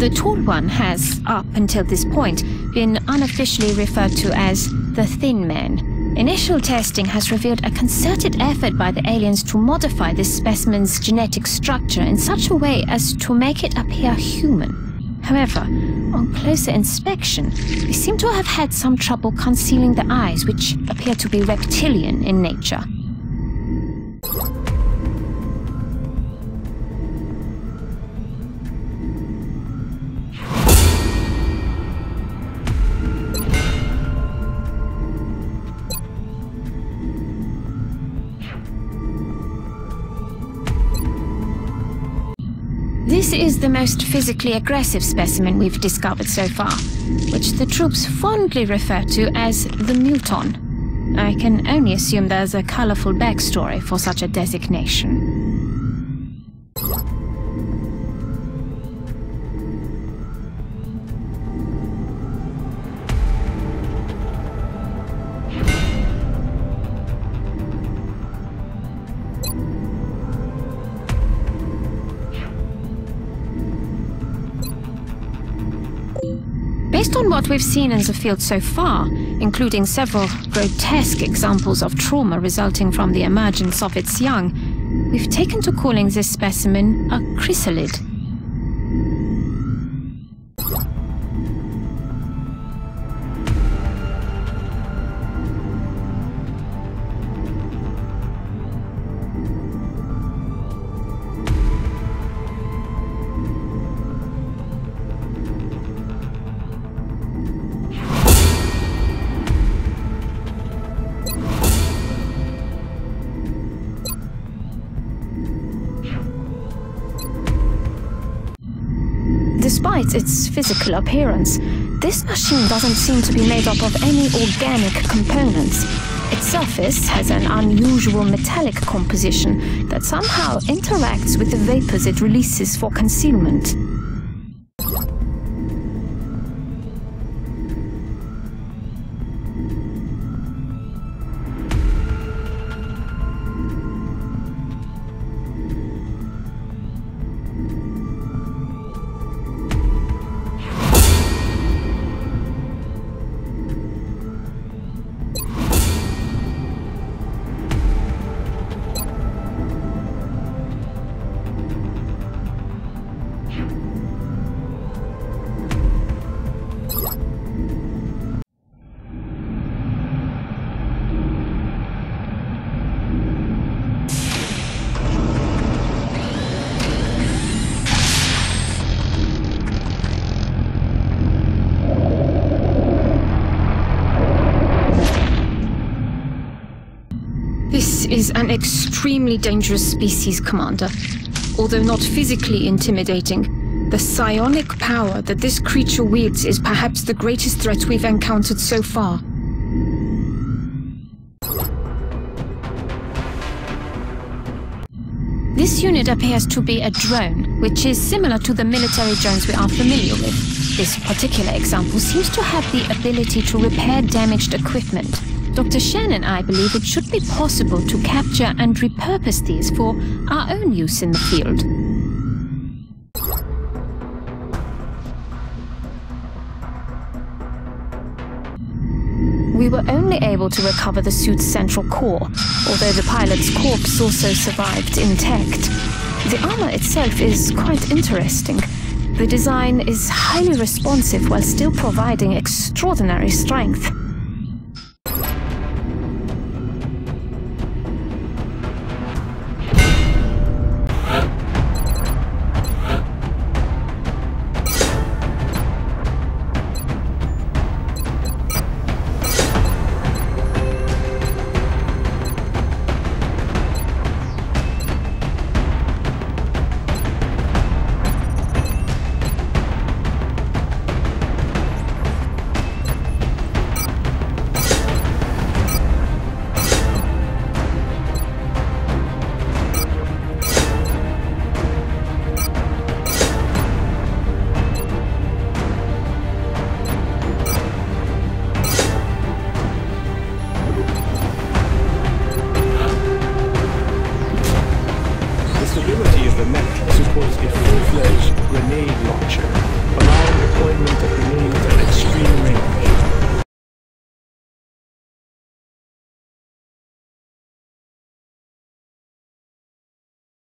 The tall one has, up until this point, been unofficially referred to as the Thin Man. Initial testing has revealed a concerted effort by the aliens to modify this specimen's genetic structure in such a way as to make it appear human. However, on closer inspection, they seem to have had some trouble concealing the eyes, which appear to be reptilian in nature. This is the most physically aggressive specimen we've discovered so far, which the troops fondly refer to as the Muton. I can only assume there's a colorful backstory for such a designation. Based on what we've seen in the field so far, including several grotesque examples of trauma resulting from the emergence of its young, we've taken to calling this specimen a chrysalid. Despite its physical appearance, this machine doesn't seem to be made up of any organic components. Its surface has an unusual metallic composition that somehow interacts with the vapors it releases for concealment. This is an extremely dangerous species, Commander. Although not physically intimidating, the psionic power that this creature wields is perhaps the greatest threat we've encountered so far. This unit appears to be a drone, which is similar to the military drones we are familiar with. This particular example seems to have the ability to repair damaged equipment. Dr. Shen and I believe it should be possible to capture and repurpose these for our own use in the field. We were only able to recover the suit's central core, although the pilot's corpse also survived intact. The armor itself is quite interesting. The design is highly responsive while still providing extraordinary strength.